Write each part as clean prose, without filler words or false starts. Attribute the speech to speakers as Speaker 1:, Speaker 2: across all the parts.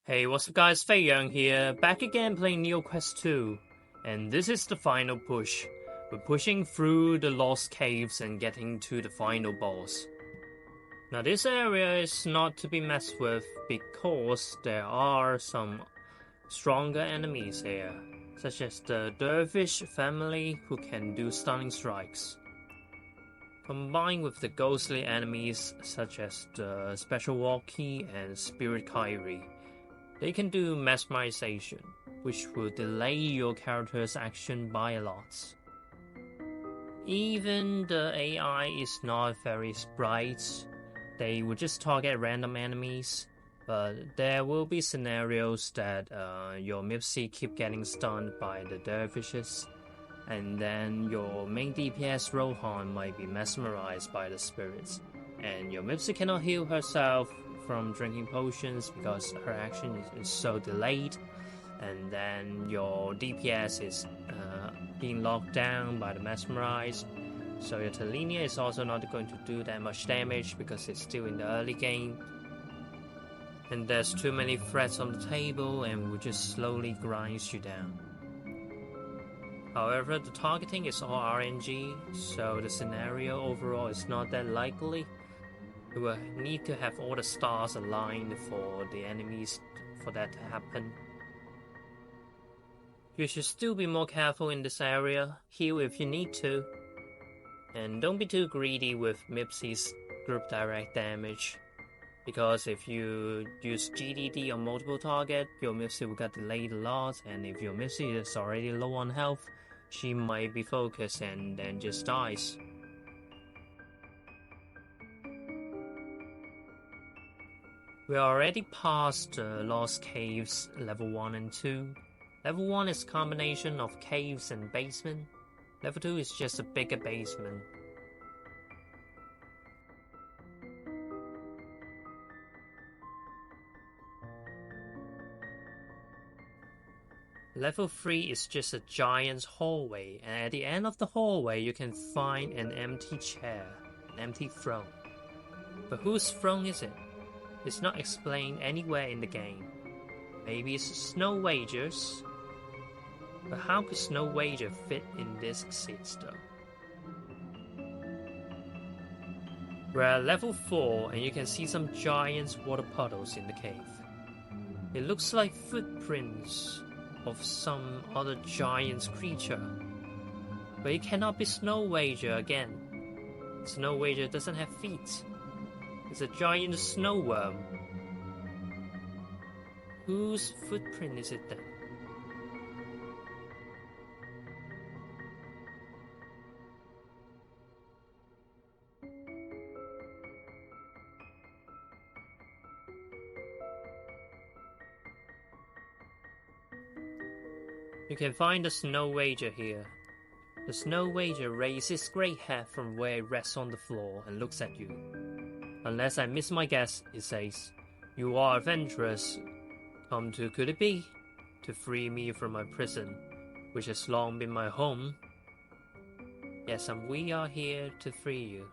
Speaker 1: Hey, what's up guys, Fei Yang here, back again playing Neoquest II, and this is the final push. We're pushing through the lost caves and getting to the final boss. Now this area is not to be messed with because there are some stronger enemies here, such as the Dervish family who can do stunning strikes, combined with the ghostly enemies such as the Special Walkie and Spirit Kyrie. They can do mesmerization, which will delay your character's action by a lot. Even the AI is not very bright. They will just target random enemies, but there will be scenarios that your Mipsy keep getting stunned by the dervishes, and then your main DPS Rohan might be mesmerized by the spirits, and your Mipsy cannot heal herself from drinking potions because her action is so delayed, and then your DPS is being locked down by the mesmerized, so your Talinia is also not going to do that much damage because it's still in the early game, and there's too many threats on the table and will just slowly grind you down. However, the targeting is all RNG, so the scenario overall is not that likely. We will need to have all the stars aligned for the enemies for that to happen. You should still be more careful in this area, heal if you need to, and don't be too greedy with Mipsy's group direct damage, because if you use GDD on multiple targets, your Mipsy will get delayed a lot, and if your Mipsy is already low on health, she might be focused and then just dies. We are already past the Lost Caves level 1 and 2. Level 1 is a combination of caves and basement. Level 2 is just a bigger basement. Level 3 is just a giant hallway, and at the end of the hallway you can find an empty chair, an empty throne. But whose throne is it? It's not explained anywhere in the game. Maybe it's Snowager's? But how could Snowager fit in this seat though? We're at level 4 and you can see some giant water puddles in the cave. It looks like footprints of some other giant creature. But it cannot be Snowager again. Snowager doesn't have feet. It's a giant snow worm. Whose footprint is it then? You can find the Snowager here. The Snowager raises its great head from where it rests on the floor and looks at you. Unless I miss my guess, it says, "You are adventurous. Come to could it be? To free me from my prison, which has long been my home? Yes, and we are here to free you."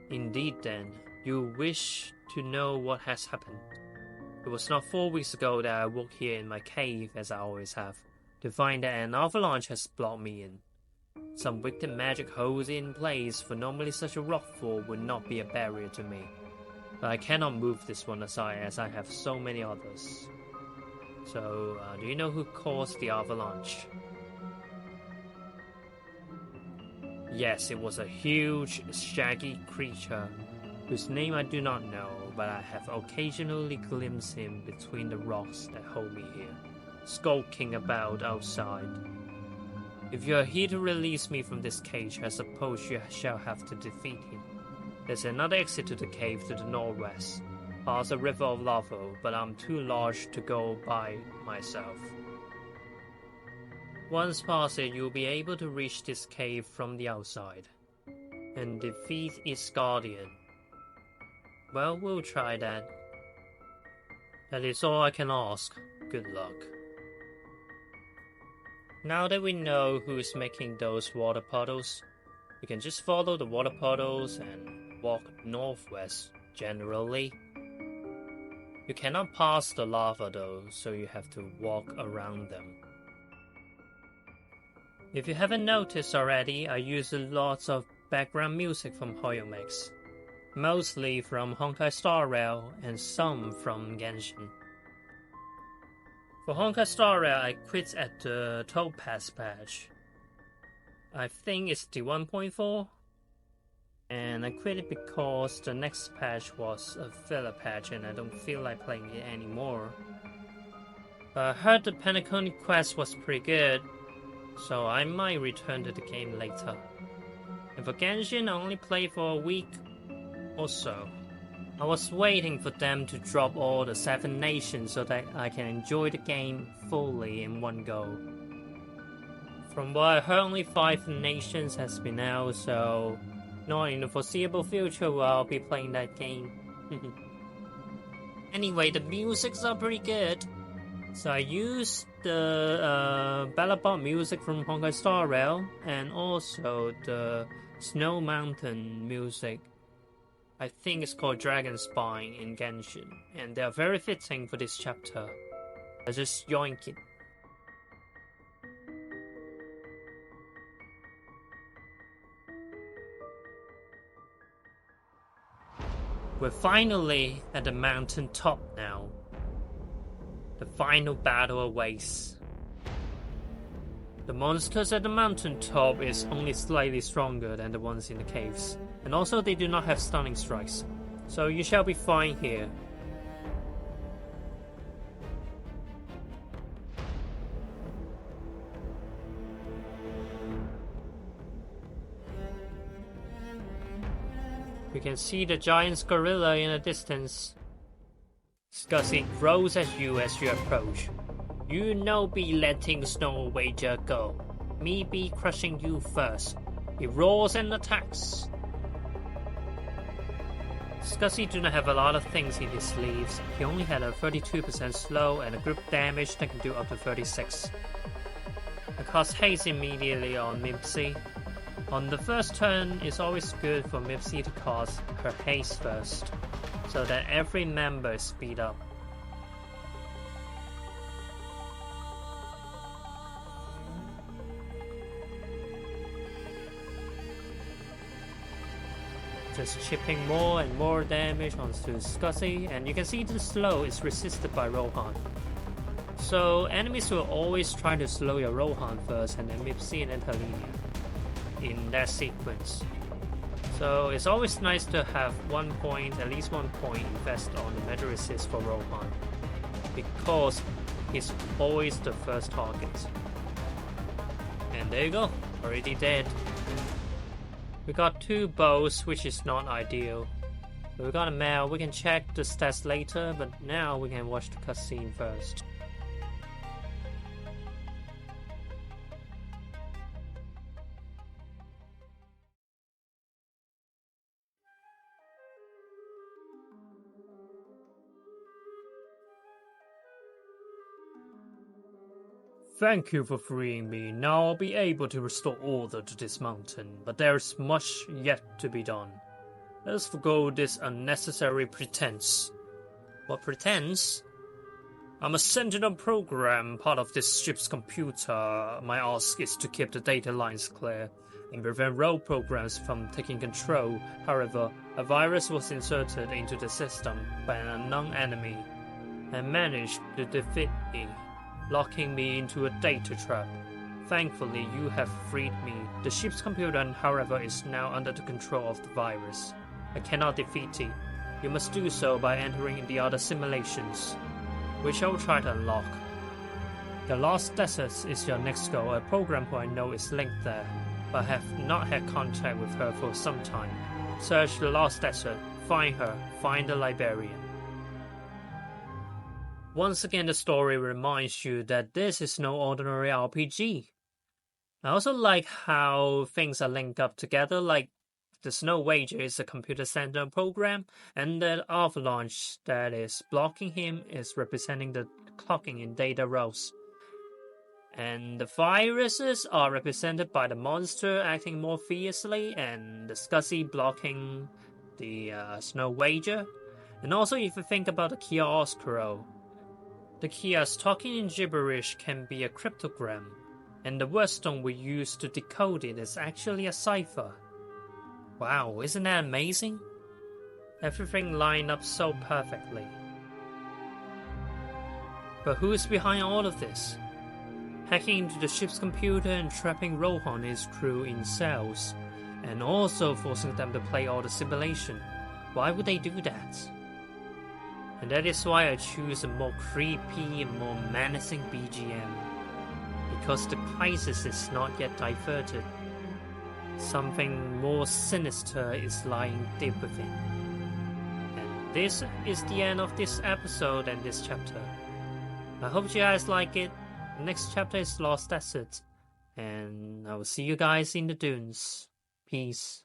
Speaker 1: Indeed then, you wish to know what has happened. It was not 4 weeks ago that I woke here in my cave, as I always have, to find that an avalanche has blocked me in. Some wicked magic holds it in place, for normally such a rockfall would not be a barrier to me. But I cannot move this one aside as I have so many others. So, do you know who caused the avalanche? Yes, it was a huge, shaggy creature, whose name I do not know, but I have occasionally glimpsed him between the rocks that hold me here, skulking about outside. If you are here to release me from this cage, I suppose you shall have to defeat him. There's another exit to the cave to the northwest, past a river of lava, but I'm too large to go by myself. Once past it, you'll be able to reach this cave from the outside, and defeat its guardian. Well, we'll try that. That is all I can ask. Good luck. Now that we know who's making those water puddles, we can just follow the water puddles and walk northwest generally. You cannot pass the lava though, so you have to walk around them. If you haven't noticed already, I use lots of background music from HOYO-MiX, mostly from Honkai Star Rail and some from Genshin. For Honkai Star Rail, I quit at the Topaz patch. I think it's the 1.4, and I quit it because the next patch was a filler patch and I don't feel like playing it anymore. I heard the Penacony quest was pretty good, so I might return to the game later. And for Genshin, I only played for a week or so. I was waiting for them to drop all the 7 nations so that I can enjoy the game fully in one go. From what I heard, only 5 nations has been out, so not in the foreseeable future will I be playing that game. Anyway, the musics are pretty good. So I used the Ballabot music from Honkai Star Rail and also the Snow Mountain music. I think it's called Dragon Spine in Genshin, and they are very fitting for this chapter. I just yoink it. We're finally at the mountain top now. The final battle awaits. The monsters at the mountain top is only slightly stronger than the ones in the caves, and also they do not have stunning strikes, so you shall be fine here. You can see the giant gorilla in the distance. Scuzzy throws at you as you approach. You know be letting Snowager go. Me be crushing you first. He roars and attacks. Scuzzy do not have a lot of things in his sleeves. He only had a 32% slow and a group damage that can do up to 36. I cast haste immediately on Mipsy. On the first turn, it's always good for Mipsy to cast her haste first, so that every member speed up. Just chipping more and more damage onto Scuzzy, and you can see the slow is resisted by Rohan. So enemies will always try to slow your Rohan first and then Mipsy and then Helenia in that sequence. So it's always nice to have at least one point invest on the metal resist for Rohan, because he's always the first target. And there you go, already dead. We got 2 bows, which is not ideal. But we got a mail, we can check the stats later, but now we can watch the cutscene first. Thank you for freeing me. Now I'll be able to restore order to this mountain, but there is much yet to be done. Let us forgo this unnecessary pretense. What pretense? I'm a sentinel program, part of this ship's computer. My ask is to keep the data lines clear and prevent rogue programs from taking control. However, a virus was inserted into the system by an unknown enemy and managed to defeat me, locking me into a data trap. Thankfully, you have freed me. The ship's computer, however, is now under the control of the virus. I cannot defeat it. You must do so by entering the other simulations, which I will try to unlock. The Lost Desert is your next goal. A program who I know is linked there, but I have not had contact with her for some time. Search the Lost Desert, find her, find the librarian. Once again, the story reminds you that this is no ordinary RPG. I also like how things are linked up together, like the Snowager is a computer center program, and the avalanche that is blocking him is representing the clocking in data rows. And the viruses are represented by the monster acting more fiercely, and the Scuzzy blocking the Snowager. And also, if you think about the Chiaroscuro, the Chias talking in gibberish can be a cryptogram, and the wordstone we use to decode it is actually a cipher. Wow, isn't that amazing? Everything lined up so perfectly. But who's behind all of this? Hacking into the ship's computer and trapping Rohan and his crew in cells, and also forcing them to play all the simulation. Why would they do that? And that is why I choose a more creepy and more menacing BGM. Because the crisis is not yet diverted. Something more sinister is lying deep within. And this is the end of this episode and this chapter. I hope you guys like it. The next chapter is Lost Desert, and I will see you guys in the dunes. Peace.